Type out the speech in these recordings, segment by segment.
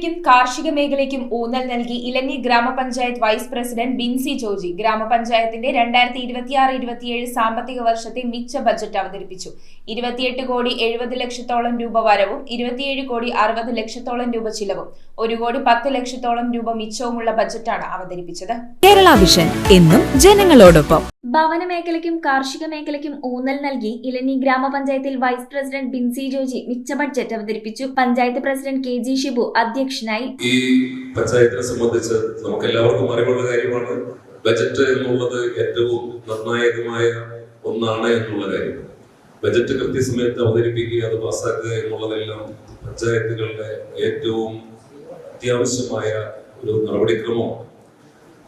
മേഖലയ്ക്കും കാർഷിക മേഖലയ്ക്കും ഊന്നൽ നൽകി ഇലഞ്ഞി ഗ്രാമപഞ്ചായത്ത് വൈസ് പ്രസിഡന്റ് ബിൻസി ജോർജ് ഗ്രാമപഞ്ചായത്തിന്റെ 2026-27 സാമ്പത്തിക വർഷത്തെ മിച്ച ബജറ്റ് അവതരിപ്പിച്ചു. 28,70,00,000 രൂപ വരവും 27,60,00,000 രൂപ ചിലവും 1,10,00,000 രൂപ മിച്ചവുമുള്ള ബജറ്റാണ് അവതരിപ്പിച്ചത്. കേരള വിഷൻ എന്നും ജനങ്ങളോടൊപ്പം. ഭവന മേഖലയ്ക്കും കാർഷിക മേഖലയ്ക്കും ഊന്നൽ നൽകി ഇലഞ്ഞി ഗ്രാമപഞ്ചായത്തിൽ വൈസ് പ്രസിഡന്റ് ബിൻസി ജോർജ് മിച്ച ബഡ്ജറ്റ് അവതരിപ്പിച്ചു. പഞ്ചായത്ത് പ്രസിഡന്റ് KG ഷിബു അധ്യക്ഷനായി. ഈ പഞ്ചായത്തിനെ സംബന്ധിച്ച് നമുക്ക് എല്ലാവർക്കും അറിവുള്ള കാര്യമാണ് ബജറ്റ് എന്നുള്ളത് ഏറ്റവും നിർണായകമായ ഒന്നാണ് എന്നുള്ള കാര്യം. ബജറ്റ് കൃത്യസമയത്ത് അവതരിപ്പിക്കുക, അത് പാസ്സാക്കുക എന്നുള്ളതെല്ലാം പഞ്ചായത്തുകളുടെ ഏറ്റവും അത്യാവശ്യമായ ഒരു നടപടിക്രമമാണ്.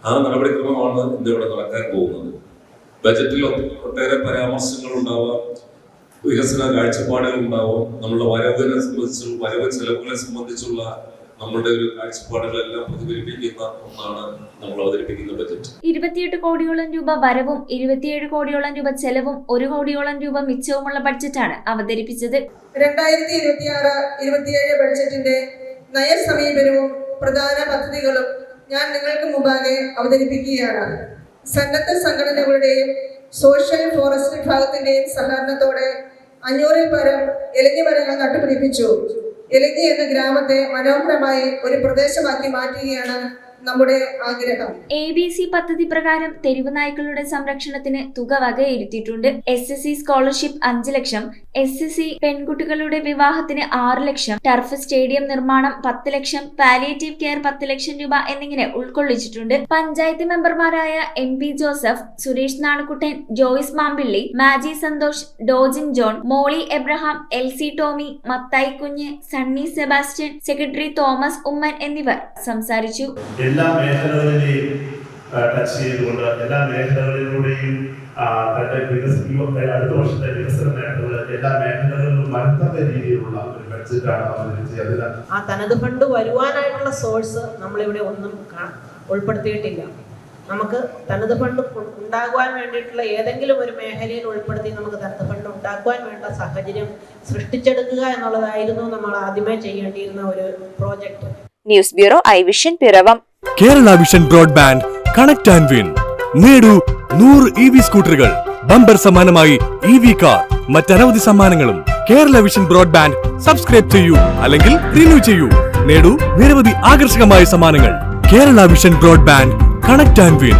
ആ നടപടിക്രമമാണ് ഇന്നിവിടെ നടക്കാൻ പോകുന്നത്. ബജറ്റിൽ ഒട്ടേറെ പരാമർശങ്ങൾ ഉണ്ടാവാം, വികസന കാഴ്ചപ്പാടുകൾ ഉണ്ടാവാം, നമ്മളുടെ വരവ് ചെലവുകളെ സംബന്ധിച്ചുള്ള നമ്മളുടെ ഒരു കാഴ്ചപ്പാടുകളെല്ലാം പ്രതിഫലിപ്പിക്കുന്ന ഒന്നാണ് നമ്മൾ അവതരിപ്പിക്കുന്ന ബജറ്റ്. 28 കോടിയോളം രൂപ വരവും 27 കോടിയോളം രൂപ ചെലവും 1 കോടിയോളം രൂപ മിച്ചവുമുള്ള ബഡ്ജറ്റാണ് അവതരിപ്പിച്ചത്. 2026-27 ബഡ്ജറ്റിന്റെ നയസമീപനവും പ്രധാന പദ്ധതികളും ഞാൻ നിങ്ങൾക്ക് മുമ്പാകെ അവതരിപ്പിക്കുകയാണ്. സന്നദ്ധ സംഘടനകളുടെയും സോഷ്യൽ ഫോറസ്റ്റ് വിഭാഗത്തിന്റെയും സഹകരണത്തോടെ 500-ൽ പരം ഇലഞ്ഞി മരങ്ങൾ നട്ടുപിടിപ്പിച്ചു. ഇലഞ്ഞി എന്ന ഗ്രാമത്തെ മനോഹരമായി ഒരു പ്രദേശമാക്കി മാറ്റുകയാണ് നമ്മുടെ ആഗ്രഹം. ABC പദ്ധതി പ്രകാരം തെരുവ് നായ്ക്കളുടെ സംരക്ഷണത്തിന് തുക വകയിരുത്തിയിട്ടുണ്ട്. SSC സ്കോളർഷിപ്പ് 5 ലക്ഷം, SSC പെൺകുട്ടികളുടെ വിവാഹത്തിന് 6 ലക്ഷം, ടർഫ് സ്റ്റേഡിയം നിർമ്മാണം 10 ലക്ഷം, പാലിയേറ്റീവ് കെയർ 10 ലക്ഷം രൂപ എന്നിങ്ങനെ ഉൾക്കൊള്ളിച്ചിട്ടുണ്ട്. പഞ്ചായത്ത് മെമ്പർമാരായ MP ജോസഫ്, സുരേഷ് നാണക്കുട്ടൻ, ജോയിസ് മാമ്പിള്ളി, മാജി സന്തോഷ്, ഡോജിൻ ജോൺ, മോളി എബ്രഹാം, LC ടോമി, മത്തായി കുഞ്ഞ്, Sunny Sebastian, secretary Thomas Oommen എന്നിവർ സംസാരിച്ചു. എല്ലാ മേഖലകളിലെയും ടച്ച് ചെയ്തുകൊണ്ട് എല്ലാ മേഖലകളിലൂടെയും അടുത്ത വർഷത്തെ വികസന മേഖലകൾ എല്ലാ മേഖലകളിലും വരത്തക്ക രീതിയിലുള്ള ഒരു ബഡ്ജറ്റാണ് അവതരിപ്പിച്ചത്. ആ തനത് ഫണ്ട് വരുവാനായിട്ടുള്ള സോഴ്സ് നമ്മളിവിടെ ഒന്നും ഉൾപ്പെടുത്തിയിട്ടില്ല. നമുക്ക് തനത് ഫണ്ട് ഉണ്ടാകുവാൻ വേണ്ടിയിട്ടുള്ള ഏതെങ്കിലും ഒരു മേഖലയിൽ ഉൾപ്പെടുത്തി നമുക്ക് തനത് ഫണ്ട് ഉണ്ടാക്കുവാൻ വേണ്ട സാഹചര്യം സൃഷ്ടിച്ചെടുക്കുക എന്നുള്ളതായിരുന്നു നമ്മൾ ആദ്യമേ ചെയ്യേണ്ടിയിരുന്ന ഒരു പ്രോജക്റ്റ്. ന്യൂസ് ബ്യൂറോ ഐവിഷൻ Piravom. Kerala vision broadband connect and win. നേടൂ 100 EV സ്കൂട്ടറുകൾ, ബമ്പർ സമ്മാനമായി EV കാർ, മറ്റനവധി സമ്മാനങ്ങളും. കേരള വിഷൻ ബ്രോഡ്ബാൻഡ് സബ്സ്ക്രൈബ് ചെയ്യൂ അല്ലെങ്കിൽ റിന്യൂ ചെയ്യൂ. നേടൂ നിരവധി ആകർഷകമായ സമ്മാനങ്ങൾ. Kerala vision broadband connect and win.